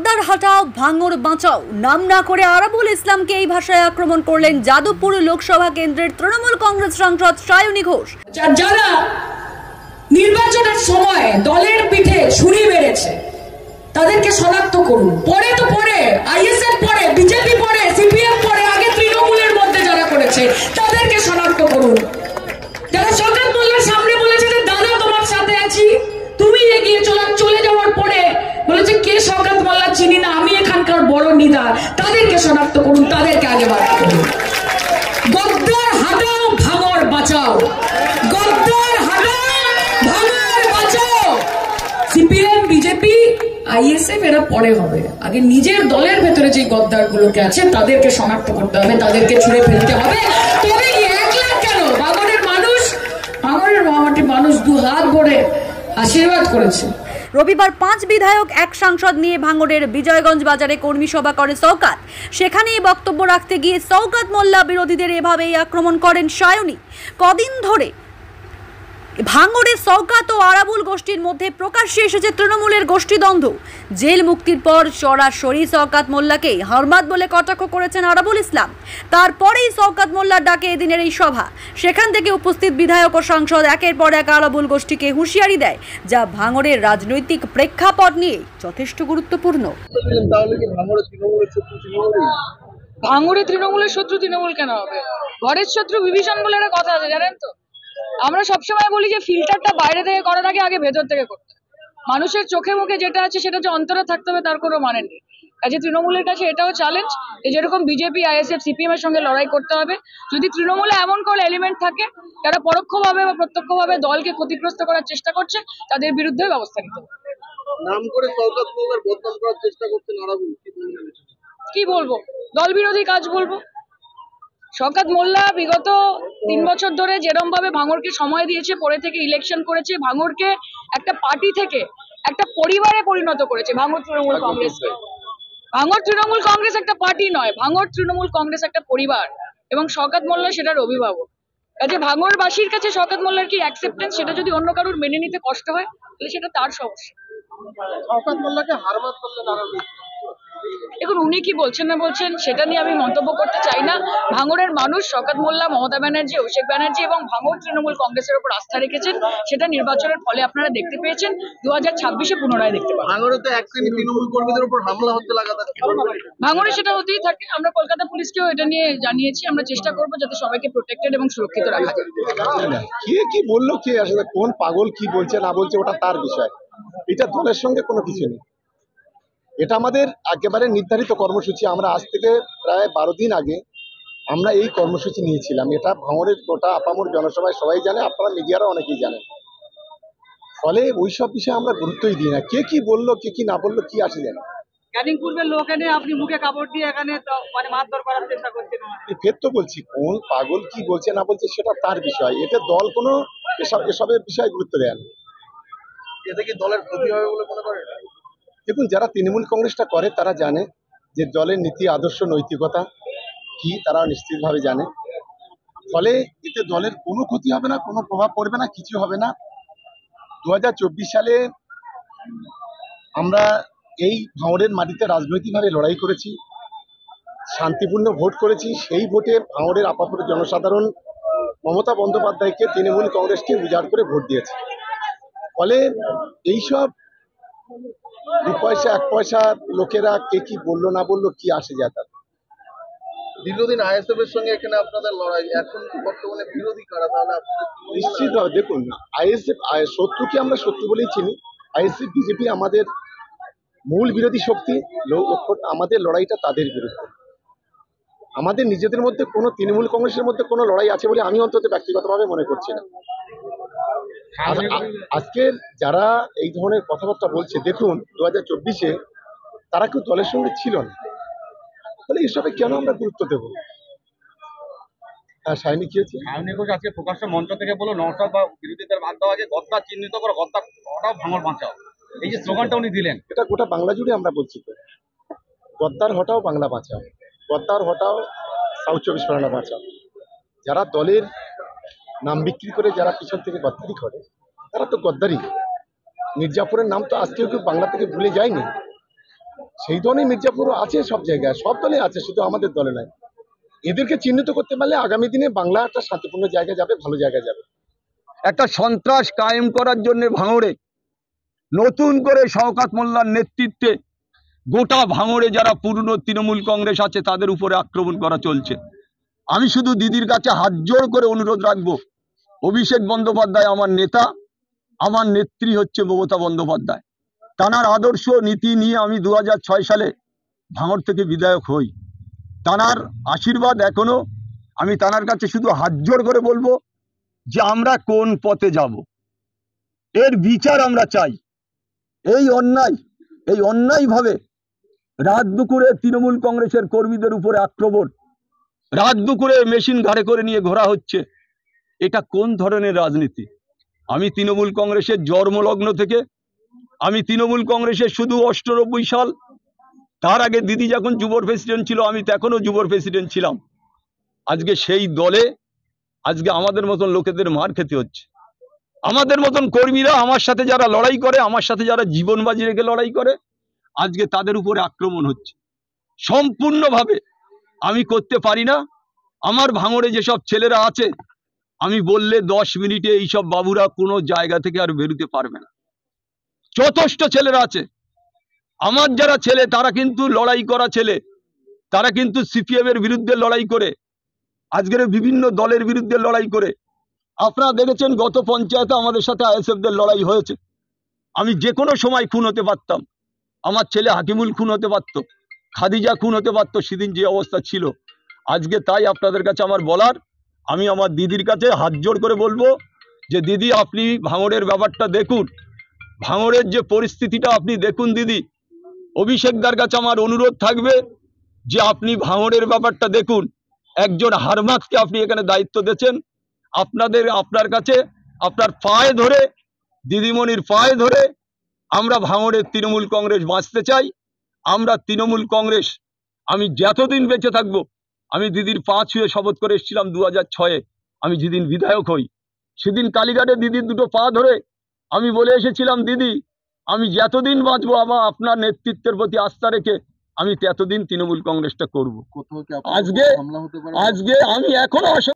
গদ্দার হটাও ভাঙর বাঁচাও নাম না করে আরাবুল ইসলামকে এই ভাষায় আক্রমণ করলেন যাদবপুর লোকসভা কেন্দ্রের তৃণমূল কংগ্রেস সাংসদ সায়নী ঘোষ। যারা নির্বাচনের সময় দলের পিঠে ছুরি মেরেছে তাদেরকে শনাক্ত করুন। পরে তো পরে আইএসএফ পরে, বিজেপি পরে, সিপিএম পরে, আগে তৃণমূলের মধ্যে যারা করেছে তাদেরকে শনাক্ত করুন। যারা শওকত মোল্লার সামনে বলেছে যে দাদা তোমার সাথে আছি, তুমি এগিয়ে চলে যাওয়ার পরে বলেছে কে শওকত মোল্লা চিনি না, আমি এখানকার বড় নেতা, তাদেরকে শনাক্ত করুন, তাদেরকে আগে বার করুন। গদ্দার হাটাও ভাঙর বাঁচাও, গদ্দার হাটাও ভাঙর বাঁচাও। সিপিএম, বিজেপি, আইএসএফ এরা পরে হবে, আগে নিজের দলের ভেতরে যে গদ্দার গুলোকে আছে তাদেরকে শনাক্ত করতে হবে, তাদেরকে ছুঁড়ে ফেলতে হবে। তবে কি 1 লাখ কেন, ভাঙরের মানুষ দু হাত ভরে আশীর্বাদ করেছে। রবিবার 5 বিধায়ক 1 সাংসদ নিয়ে ভাঙড়ের বিজয়গঞ্জ বাজারে কর্মী সভা করে শওকত। সেখানেই বক্তব্য রাখতে গিয়ে শওকত মোল্লা বিরোধীদের এভাবেই আক্রমণ করেন সায়নী। কদিন ধরে ভাঙড়ে শওকত ও আরাবুল গোষ্ঠীর মধ্যে প্রকাশ্যে এসেছে তৃণমূলের গোষ্ঠীদ্বন্দ্ব। জেল মুক্তির পর সরাসরি শওকত মোল্লাকে হরমাদ বলে কটাক্ষ করেছেন আরাবুল ইসলাম। তারপরেই শওকত মোল্লার ডাকে এদিনের এই সভা। সেখান থেকে উপস্থিত বিধায়ক ও সাংসদ একের পর এক আরাবুল গোষ্ঠীকে হুঁশিয়ারি দেয়, যা ভাঙড়ের রাজনৈতিক প্রেক্ষাপট নিয়ে যথেষ্ট গুরুত্বপূর্ণ। ভাঙড়ে তৃণমূলের শত্রু তৃণমূল কেন হবে? ঘরের শত্রু বিভীষণ বলে একটা কথা আছে, জানেন তো? আমরা সবসময় বলি যে ফিল্টারটা বাইরে থেকে করার আগে ভেতর থেকে করতে। মানুষের চোখে মুখে যেটা আছে সেটা যে অন্তরে থাকতে হবে তার কোনো মানে নেই। কাজে তৃণমূলের কাছে এটাও চ্যালেঞ্জ, যেরকম বিজেপি, আইএসএফ, সিপিএম এর সঙ্গে লড়াই করতে হবে। যদি তৃণমূলে এমন কোনো এলিমেন্ট থাকে যারা পরোক্ষভাবে বা প্রত্যক্ষভাবে দলকে ক্ষতিগ্রস্ত করার চেষ্টা করছে, তাদের বিরুদ্ধে ব্যবস্থা নিতে হবে। নাম করে শওকত মোল্লার বদনাম করার চেষ্টা করছেন আরাবুল, কি বলবো? দল বিরোধী কাজ বলবো। শওকত মোল্লা বিগত 3 বছর ধরে যেরকম ভাবে ভাঙড়কে সময় দিয়েছে, পরে থেকে ইলেকশন করেছে, ভাঙড়কে একটা পার্টি থেকে একটা পরিবারে পরিণত করেছে। ভাঙড় তৃণমূল কংগ্রেসকে, ভাঙড় তৃণমূল কংগ্রেস একটা পার্টি নয়, ভাঙড় তৃণমূল কংগ্রেস একটা পরিবার, এবং শওকত মোল্লা সেটার অভিভাবক। কাজে ভাঙড়বাসীর কাছে শওকত মোল্লার কি অ্যাকসেপ্টেন্স, সেটা যদি অন্য কারোর মেনে নিতে কষ্ট হয় তাহলে সেটা তার সমস্যা। শওকত মোল্লাকে হারমাত করলেন আরাবুল। এখন উনি কি বলছেন না বলছেন সেটা নিয়ে আমি মন্তব্য করতে চাই না। ভাঙড়ের মানুষ শওকত মোল্লা, মমতা ব্যানার্জি, অভিষেক ব্যানার্জি এবং ভাঙড় তৃণমূল কংগ্রেসের উপর আস্থা রেখেছেন। সেটা নির্বাচনের ফলে আপনারা দেখতে পেয়েছেন, 2026-এ পুনরায় দেখতে পাবেন। ভাঙড়ে তো এক শ্রেণী তৃণমূল কর্মীদের উপর হামলা হচ্ছে লাগাতার। ভাঙড়ে সেটা হতেই থাকে। আমরা কলকাতা পুলিশকেও এটা নিয়ে জানিয়েছি। আমরা চেষ্টা করবো যাতে সবাইকে প্রোটেক্টেড এবং সুরক্ষিত রাখা যায়। কে কি বললো, কে আসলে কোন পাগল কি বলছে না বলছে ওটা তার বিষয়, এটা দলের সঙ্গে কোনো কিছু নেই। এটা আমাদের একেবারে নির্ধারিত কর্মসূচি। আমরা আজ থেকে প্রায় 12 দিন আগে আমরা এই কর্মসূচি নিয়েছিলাম। এটা ভাঙড়ের গোটা আপামর জনসভায় সবাই জানে, আপনারা মিডিয়ারা অনেকেই জানেন। ফলে ওইসব বিষয়ে আমরা গুরুত্বই দিই না। কে কি বললো, কে কি না বললো, কি আসে জানে। ক্যানিং পূর্বের লোক এনে আপনি মুখে কাপড় দিয়ে এখানে মানে মারধর করার চেষ্টা করছেন। ফের তো বলছি, কোন পাগল কি বলছে না বলছে সেটা তার বিষয়। এতে দল কোনো এসবের বিষয়ে গুরুত্ব দেয় না। এতে কি দলের ক্ষতি হবে বলে মনে করেন? দেখুন, যারা তৃণমূল কংগ্রেসটা করে তারা জানে যে দলের নীতি, আদর্শ, নৈতিকতা কি, তারা নিশ্চিতভাবে জানে। ফলে এতে দলের কোনো ক্ষতি হবে না, কোনো প্রভাব পড়বে না, কিছু হবে না। 2024 সালে আমরা এই ভাঙড়ের মাটিতে রাজনৈতিকভাবে লড়াই করেছি, শান্তিপূর্ণ ভোট করেছি। সেই ভোটে ভাঙড়ের আপাতত জনসাধারণ মমতা বন্দ্যোপাধ্যায়কে, তৃণমূল কংগ্রেসকে উজাড় করে ভোট দিয়েছে। ফলে এইসব 2 পয়সা 1 পয়সা লোকেরা কে কি বললো না বললো কি আসে যায় তার। দীর্ঘদিন আইএসএফ এর সঙ্গে এখানে আপনাদের লড়াই, এখন বর্তমানে বিরোধী কারা? তাহলে নিশ্চিতভাবে দেখুন, আইএসএফ শত্রুকে আমরা শত্রু বলেই চিনি। আইএসএফ, বিজেপি আমাদের মূল বিরোধী শক্তি। আমাদের লড়াইটা তাদের বিরুদ্ধে। আমাদের নিজেদের মধ্যে কোনো তৃণমূল কংগ্রেসের মধ্যে কোনো লড়াই আছে বলে আমি অন্তত ব্যক্তিগতভাবে মনে করছি না। আজকের যারা এই ধরনের কথাবার্তা বলছে, দেখুন 2024-এ তারা কেউ দলের সঙ্গে ছিল না, তাহলে এসবে কেন আমরা গুরুত্ব দেব? হ্যাঁ, সায়নী কি হয়েছে? সায়নী ঘোষ আজকে প্রকাশ্য মঞ্চ থেকে বলল নওশাদ বা বিরোধীদের বাদ দেওয়া যে গদ্দার চিহ্নিত করো, গদ্দার হটাও ভাঙড় বাঁচাও, এই যে স্লোগানটা উনি দিলেন, এটা গোটা বাংলা জুড়ে আমরা বলছি তো, গদ্দার হটাও বাংলা বাঁচাও, গদ্দার হটাও সাউথ 24 পরগনা বাঁচাও। যারা দলের নাম বিক্রি করে, যারা পিছন থেকে গদ্দারি করে, তারা তো গদ্দারি। মির্জাপুরের নাম তো আজকেও কেউ বাংলা থেকে ভুলে যায়নি। সেই দলই মির্জাপুর আছে, সব জায়গায় সব দলে আছে, শুধু আমাদের দলে নাই। এদেরকে চিহ্নিত করতে পারলে আগামী দিনে বাংলা একটা শান্তিপূর্ণ জায়গায় যাবে, ভালো জায়গায় যাবে। একটা সন্ত্রাস কায়েম করার জন্য ভাঙড়ে নতুন করে শওকত মোল্লার নেতৃত্বে গোটা ভাঙড়ে যারা পুরনো তৃণমূল কংগ্রেস আছে তাদের উপরে আক্রমণ করা চলছে। আমি শুধু দিদির কাছে হাত জোড় করে অনুরোধ রাখবো, অভিষেক বন্দ্যোপাধ্যায় আমার নেতা, আমার নেত্রী হচ্ছে মমতা বন্দ্যোপাধ্যায়। তানার আদর্শ নীতি নিয়ে আমি 2006 সালে ভাঙড় থেকে বিধায়ক হই। তানার আশীর্বাদ এখনো, আমি তানার কাছে শুধু হাত জোড় করে বলবো যে আমরা কোন পথে যাব, এর বিচার আমরা চাই। এই অন্যায়ভাবে রাত দুপুরে তৃণমূল কংগ্রেসের কর্মীদের উপরে আক্রমণ, রাত দুপুরে মেশিন ঘাড়ে করে নিয়ে ঘোরা হচ্ছে, এটা কোন ধরনের রাজনীতি? আমি তৃণমূল কংগ্রেসের জন্মলগ্ন থেকে, আমি তৃণমূল কংগ্রেসের শুধু 98 সাল, তার আগে দিদি যখন যুব প্রেসিডেন্ট ছিল আমি তখনও যুব প্রেসিডেন্ট ছিলাম। আজকে সেই দলে আজকে আমাদের মতন লোকেদের মার খেতে হচ্ছে। আমাদের মতন কর্মীরা, আমার সাথে যারা লড়াই করে, আমার সাথে যারা জীবন বাজি রেখে লড়াই করে, আজকে তাদের উপরে আক্রমণ হচ্ছে। সম্পূর্ণভাবে আমি করতে পারি না। আমার ভাঙড়ে যেসব ছেলেরা আছে, আমি বললে 10 মিনিটে এইসব বাবুরা কোনো জায়গা থেকে আর বেরোতে পারবে না। যথেষ্ট ছেলেরা আছে। আমার যারা ছেলে তারা কিন্তু লড়াই করা ছেলে, তারা কিন্তু সিপিএম এর বিরুদ্ধে লড়াই করে, আজকের বিভিন্ন দলের বিরুদ্ধে লড়াই করে। আপনারা দেখেছেন গত পঞ্চায়েতে আমাদের সাথে আইএসএফদের লড়াই হয়েছে। আমি যে কোনো সময় খুন হতে পারতাম, আমার ছেলে হাকিমুল খুন হতে পারতো, খাদিজা খুন হতে পারতো, সেদিন যে অবস্থা ছিল। আজকে তাই আপনাদের কাছে আমার বলার, আমি আমার দিদির কাছে হাত জোড় করে বলবো যে দিদি আপনি ভাঙড়ের ব্যাপারটা দেখুন, ভাঙড়ের যে পরিস্থিতিটা আপনি দেখুন দিদি। অভিষেকদার কাছে আমার অনুরোধ থাকবে যে আপনি ভাঙড়ের ব্যাপারটা দেখুন। একজন হারমাতকে আপনি এখানে দায়িত্ব দিয়েছেন, আপনার কাছে আপনার পায়ে ধরে, দিদিমণির পায়ে ধরে আমরা ভাঙড়ের তৃণমূল কংগ্রেস বাঁচতে চাই। আমরা তৃণমূল কংগ্রেস, আমি যতদিন বেঁচে থাকবো, আমি দিদির পা ছুঁয়ে শপথ করে এসেছিলাম 2006-এ। আমি যেদিন বিধায়ক হই সেদিন কালীঘাটে দিদির দুটো পা ধরে আমি বলে এসেছিলাম, দিদি আমি যতদিন বাঁচবো আপনার নেতৃত্বের প্রতি আস্থা রেখে আমি ততদিন তৃণমূল কংগ্রেসটা করব। আজকে আমি এখনো